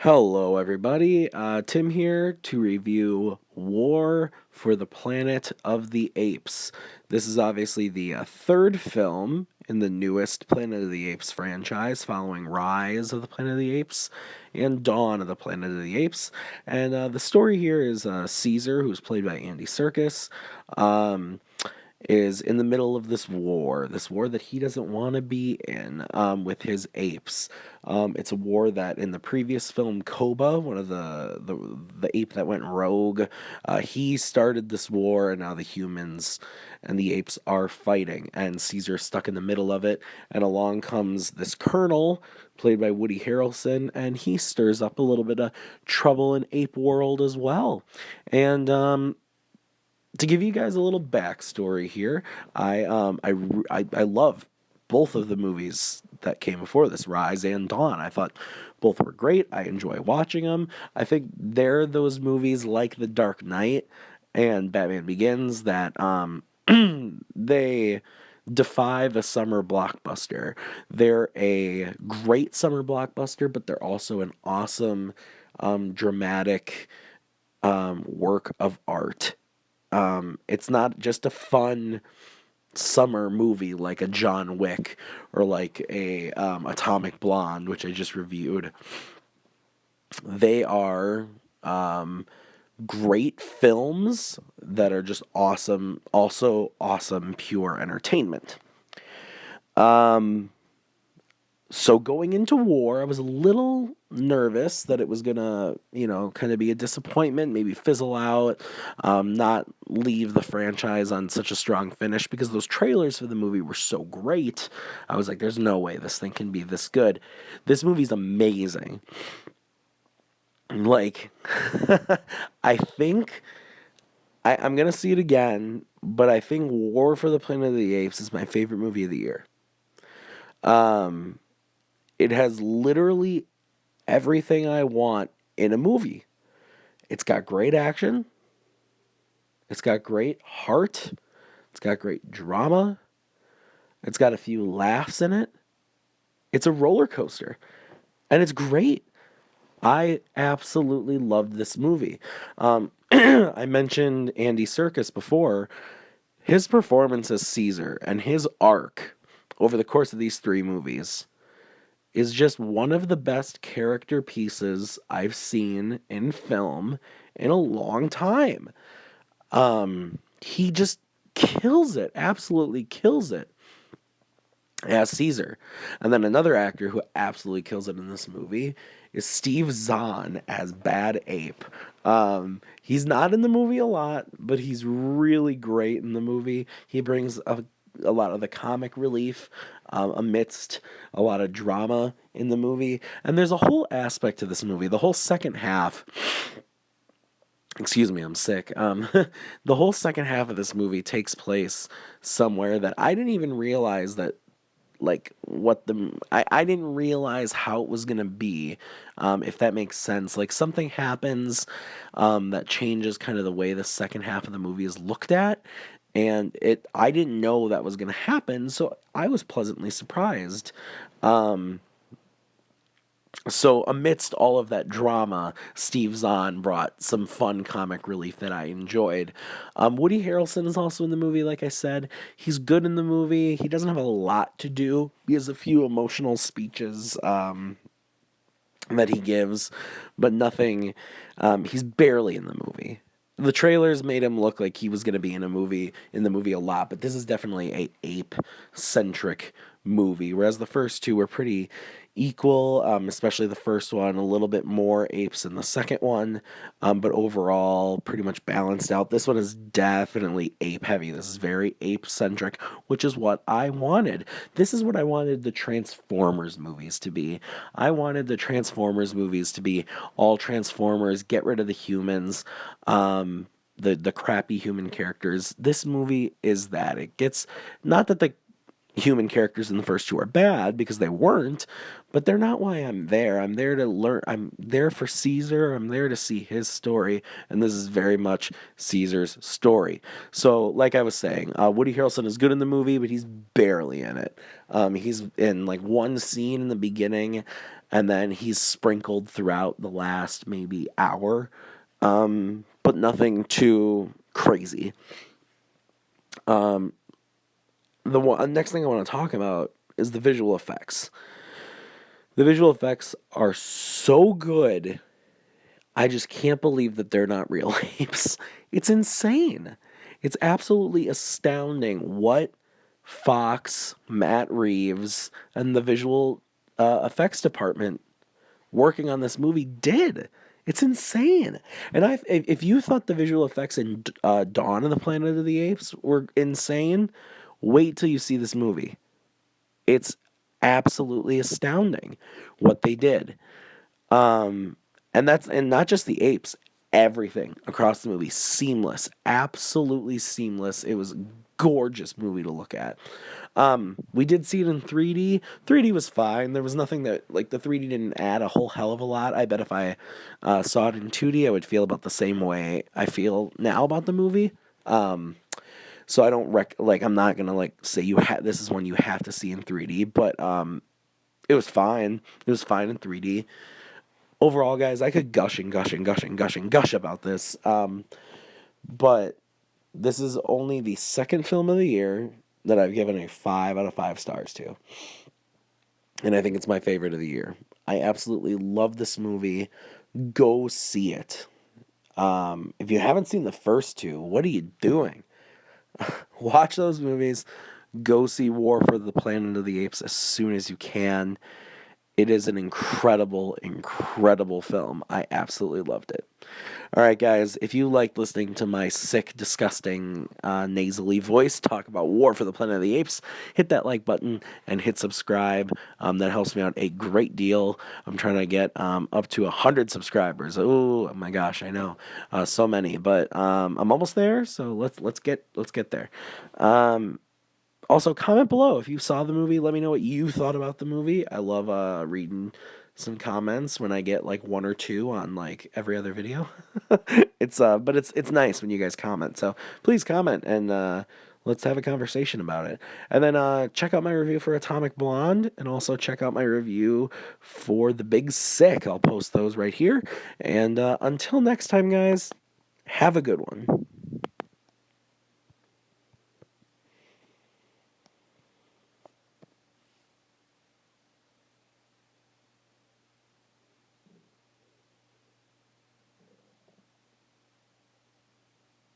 Hello, everybody. Tim here to review War for the Planet of the Apes. This is obviously the third film in the newest Planet of the Apes franchise, following Rise of the Planet of the Apes and Dawn of the Planet of the Apes. And the story here is Caesar, who's played by Andy Serkis. Um, is in the middle of this war that he doesn't want to be in with his apes. It's a war that in the previous film, Koba, one of the ape that went rogue, he started this war, and now the humans and the apes are fighting, and Caesar's stuck in the middle of it. And along comes this colonel, played by Woody Harrelson, and he stirs up a little bit of trouble in ape world as well. And to give you guys a little backstory here, I love both of the movies that came before this, Rise and Dawn. I thought both were great. I enjoy watching them. I think they're those movies like The Dark Knight and Batman Begins that they defy the summer blockbuster. They're a great summer blockbuster, but they're also an awesome dramatic work of art. It's not just a fun summer movie like a John Wick or like a Atomic Blonde, which I just reviewed. They are great films that are just awesome, also awesome pure entertainment. Um, So going into war, I was a little nervous that it was gonna, kind of be a disappointment, maybe fizzle out, not leave the franchise on such a strong finish because those trailers for the movie were so great. I was like, there's no way this thing can be this good. This movie's amazing. Like, I think I'm gonna see it again, but I think War for the Planet of the Apes is my favorite movie of the year. Um, it has literally everything I want in a movie. It's got great action. It's got great heart. It's got great drama. It's got a few laughs in it. It's a roller coaster. And it's great. I absolutely loved this movie. I mentioned Andy Serkis before. His performance as Caesar and his arc over the course of these three movies is just one of the best character pieces I've seen in film in a long time. He just kills it, absolutely kills it as Caesar. And then another actor who absolutely kills it in this movie is Steve Zahn as Bad Ape. He's not in the movie a lot, but he's really great in the movie. He brings a lot of the comic relief amidst a lot of drama in the movie. And there's a whole aspect to this movie. The whole second half, excuse me, I'm sick. The whole second half of this movie takes place somewhere that I didn't even realize that like what the I didn't realize how it was gonna be, if that makes sense. Like something happens that changes kind of the way the second half of the movie is looked at, and it I didn't know that was gonna happen, so I was pleasantly surprised. Um, so amidst all of that drama, Steve Zahn brought some fun comic relief that I enjoyed. Woody Harrelson is also in the movie, like I said. He's good in the movie. He doesn't have a lot to do. He has a few emotional speeches that he gives, but nothing. He's barely in the movie. The trailers made him look like he was going to be in the movie a lot, but this is definitely a ape centric movie, whereas the first two were pretty equal, especially the first one, a little bit more apes than the second one, but overall pretty much balanced out. This one is definitely ape heavy. This is very ape centric, which is what I wanted. This is what I wanted the Transformers movies to be. I wanted the Transformers movies to be all Transformers, get rid of the humans, the crappy human characters. This movie is that. It gets, not that the human characters in the first two are bad, because they weren't, but they're not why I'm there. I'm there to learn. I'm there for Caesar. I'm there to see his story, and this is very much Caesar's story. So, like I was saying, Woody Harrelson is good in the movie, but he's barely in it. He's in like one scene in the beginning, and then he's sprinkled throughout the last maybe hour, but nothing too crazy. The next thing I want to talk about is the visual effects. The visual effects are so good. I just can't believe that they're not real apes. It's insane. It's absolutely astounding what Fox, Matt Reeves, and the visual effects department working on this movie did. It's insane. And if you thought the visual effects in Dawn of the Planet of the Apes were insane, wait till you see this movie. It's absolutely astounding what they did. And not just the apes, everything across the movie seamless, absolutely seamless. It was a gorgeous movie to look at. We did see it in 3D. 3D was fine. There was nothing that the 3D didn't add a whole hell of a lot. I bet if I saw it in 2D, I would feel about the same way I feel now about the movie. So I don't I'm not gonna say this is one you have to see in 3D, but it was fine. It was fine in 3D. Overall, guys, I could gush and gush and gush and gush and gush about this. But this is only the second film of the year that I've given a 5 out of 5 stars to. And I think it's my favorite of the year. I absolutely love this movie. Go see it. If you haven't seen the first two, what are you doing? Watch those movies. Go see War for the Planet of the Apes as soon as you can. It is an incredible, incredible film. I absolutely loved it. All right, guys, if you like listening to my sick, disgusting, nasally voice talk about War for the Planet of the Apes, hit that like button and hit subscribe. That helps me out a great deal. I'm trying to get up to 100 subscribers. Oh my gosh, I know, so many, but I'm almost there. So let's get there. Also, comment below if you saw the movie. Let me know what you thought about the movie. I love reading some comments when I get one or two on every other video. But it's nice when you guys comment. So please comment and let's have a conversation about it. And then check out my review for Atomic Blonde, and also check out my review for The Big Sick. I'll post those right here. And until next time, guys, have a good one.